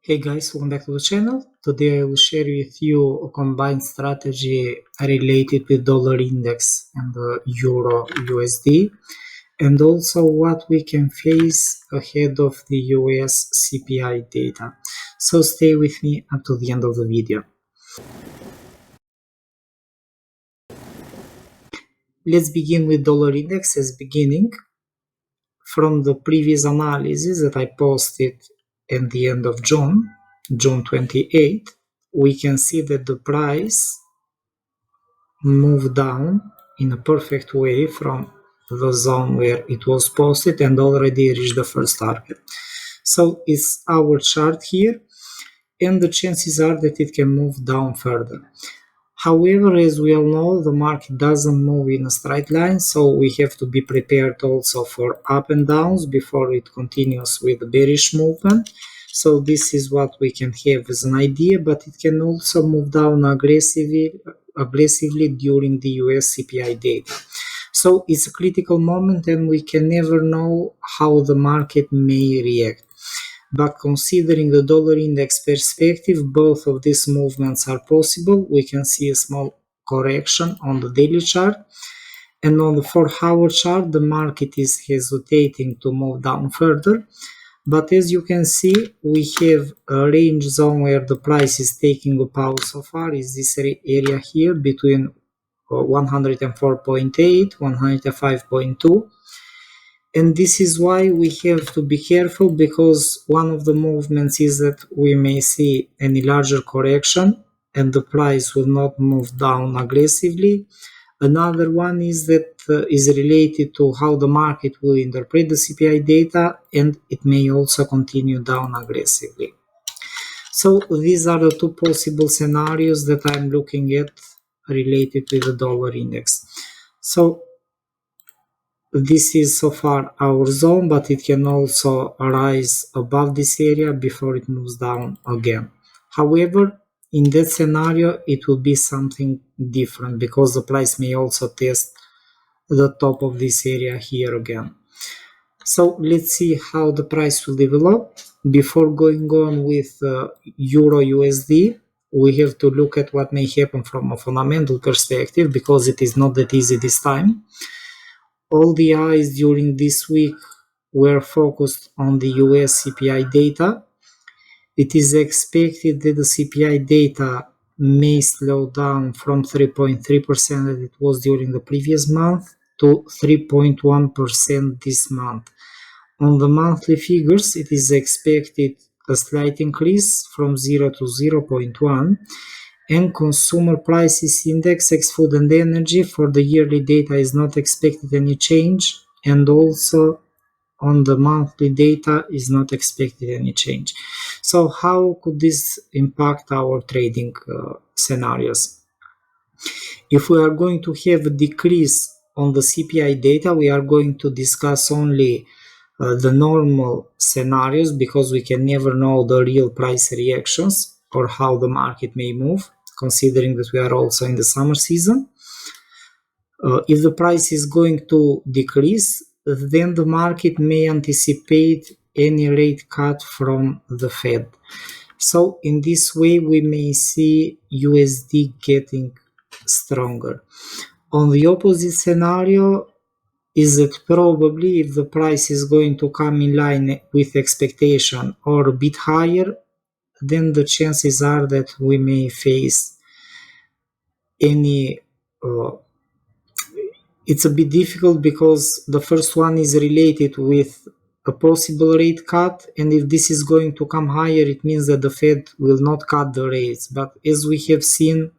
Hey guys, welcome back to the channel. Today I will share with you a combined strategy related with dollar index and the Euro USD, and also what we can face ahead of the US CPI data. So stay with me until the end of the video. Let's begin with dollar index as beginning. From the previous analysis that I posted at the end of June 28th, we can see that the price moved down in a perfect way from the zone where it was posted and already reached the first target. So it's our chart here, and the chances are that it can move down further. However, as we all know, the market doesn't move in a straight line, so we have to be prepared also for up and downs before it continues with the bearish movement. So this is what we can have as an idea, but it can also move down aggressively during the US CPI data. So it's a critical moment and we can never know how the market may react. But considering the dollar index perspective, both of these movements are possible. We can see a small correction on the daily chart, and on the 4-hour chart the market is hesitating to move down further. But as you can see, we have a range zone where the price is taking a pause so far, is this area here between 104.8, 105.2. And this is why we have to be careful, because one of the movements is that we may see any larger correction and the price will not move down aggressively. Another one is that is related to how the market will interpret the CPI data, and it may also continue down aggressively. So these are the two possible scenarios that I'm looking at related with the dollar index. So this is so far our zone, but it can also rise above this area before it moves down again. However, in that scenario, it will be something different, because the price may also test the top of this area here again. So let's see how the price will develop. Before going on with Euro USD, we have to look at what may happen from a fundamental perspective, because it is not that easy this time. All the eyes during this week were focused on the US CPI data. It is expected that the CPI data may slow down from 3.3% that it was during the previous month to 3.1% this month. On the monthly figures, it is expected a slight increase from 0 to 0.1, and consumer prices index ex food and energy for the yearly data is not expected any change, and also on the monthly data is not expected any change. So how could this impact our trading scenarios? If we are going to have a decrease on the CPI data, we are going to discuss only the normal scenarios, because we can never know the real price reactions or how the market may move, considering that we are also in the summer season. If the price is going to decrease, then the market may anticipate any rate cut from the Fed. So in this way, we may see USD getting stronger. On the opposite scenario is that probably if the price is going to come in line with expectation or a bit higher, then the chances are that we may face any it's a bit difficult, because the first one is related with a possible rate cut, and if this is going to come higher, it means that the Fed will not cut the rates. But as we have seen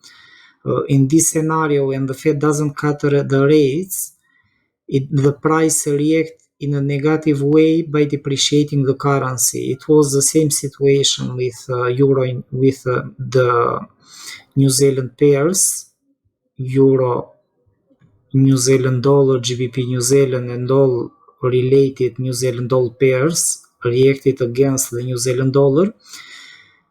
in this scenario, when the Fed doesn't cut the rates, the price reacts in a negative way by depreciating the currency. It was the same situation with euro, with the New Zealand pairs, euro, New Zealand dollar, GBP New Zealand, and all related New Zealand dollar pairs reacted against the New Zealand dollar.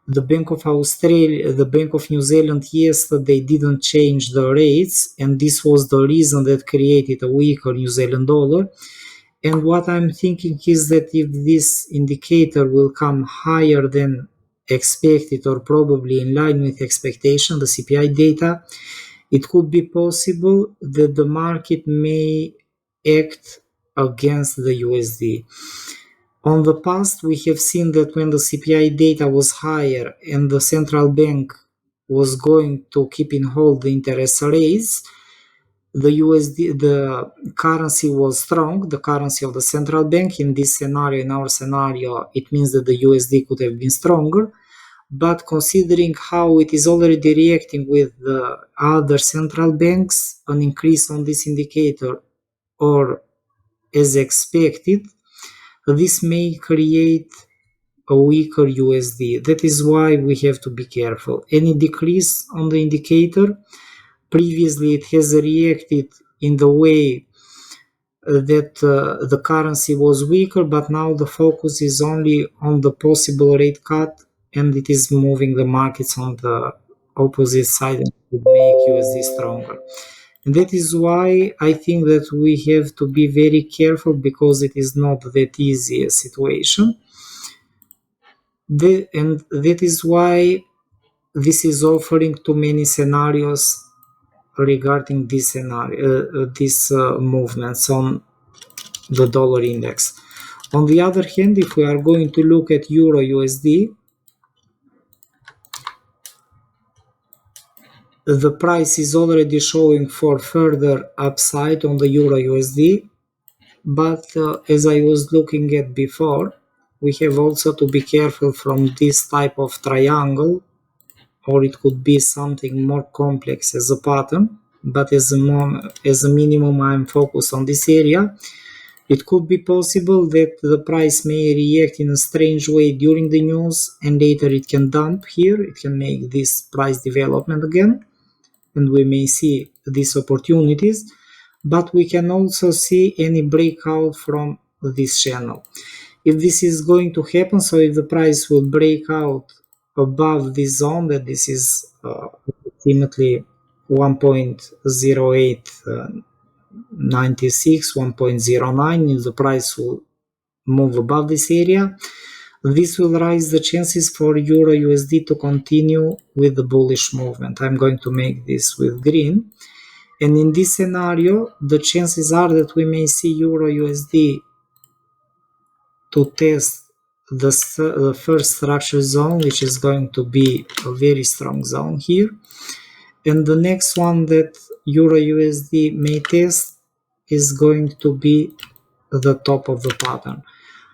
The Bank of Australia, the Bank of New Zealand yesterday didn't change the rates, and this was the reason that created a weaker New Zealand dollar. And what I'm thinking is that if this indicator will come higher than expected or probably in line with expectation, the CPI data, it could be possible that the market may act against the USD. On the past, we have seen that when the CPI data was higher and the central bank was going to keep in hold the interest rates, the currency was strong, the currency of the central bank. In this scenario, in our scenario, it means that the USD could have been stronger. But considering how it is already reacting with the other central banks, an increase on this indicator or as expected, this may create a weaker USD. That is why we have to be careful. Any decrease on the indicator, previously it has reacted in the way that the currency was weaker, but now the focus is only on the possible rate cut, and it is moving the markets on the opposite side and to make USD stronger. And that is why I think that we have to be very careful, because it is not that easy a situation. And that is why this is offering too many scenarios regarding this scenario, these movements on the dollar index. On the other hand, if we are going to look at Euro USD, the price is already showing for further upside on the Euro USD, but as I was looking at before, we have also to be careful from this type of triangle, or it could be something more complex as a pattern, but as a minimum I'm focused on this area. It could be possible that the price may react in a strange way during the news and later it can dump here, it can make this price development again, and we may see these opportunities, but we can also see any breakout from this channel. If this is going to happen, so if the price will break out above this zone, that this is approximately 1.08 96, 1.09, if the price will move above this area, this will raise the chances for Euro USD to continue with the bullish movement. I'm going to make this with green. And in this scenario, the chances are that we may see Euro USD to test the first structure zone, which is going to be a very strong zone here. And the next one that Euro USD may test is going to be the top of the pattern.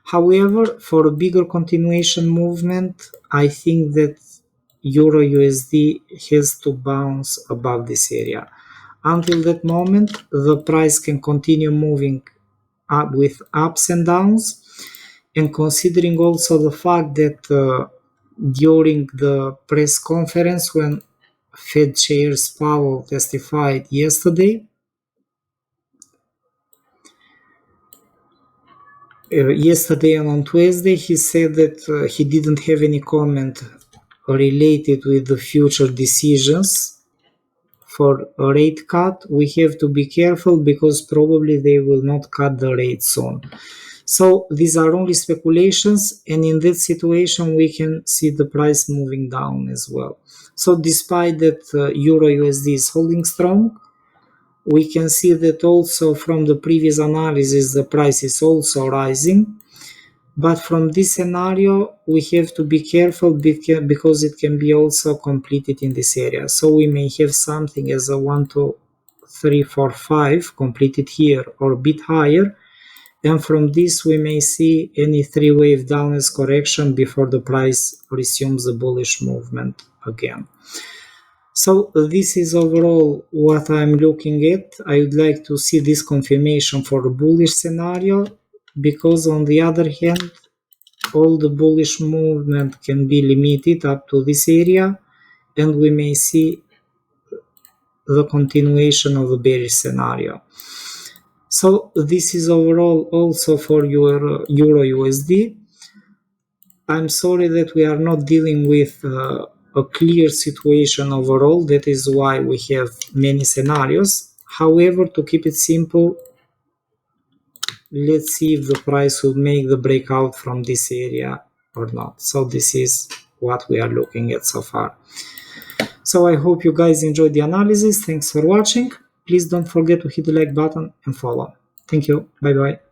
However, for a bigger continuation movement, I think that Euro USD has to bounce above this area. Until that moment, the price can continue moving up with ups and downs, and considering also the fact that during the press conference when Fed Chair Powell testified yesterday, and on Tuesday, he said that he didn't have any comment related with the future decisions for a rate cut. We have to be careful because probably they will not cut the rate soon. So these are only speculations, and in that situation we can see the price moving down as well. So despite that Euro USD is holding strong, we can see that also from the previous analysis the price is also rising. But from this scenario we have to be careful because it can be also completed in this area. So we may have something as a 1, 2, 3, 4, 5 completed here or a bit higher, and from this we may see any 3-wave downwards correction before the price resumes the bullish movement again. So this is overall what I'm looking at. I would like to see this confirmation for a bullish scenario, because on the other hand, all the bullish movement can be limited up to this area, and we may see the continuation of the bearish scenario. So this is overall also for Euro USD. I'm sorry that we are not dealing with a clear situation overall. That is why we have many scenarios. However, to keep it simple, let's see if the price will make the breakout from this area or not. So this is what we are looking at so far. So I hope you guys enjoyed the analysis. Thanks for watching. Please don't forget to hit the like button and follow. Thank you. Bye bye.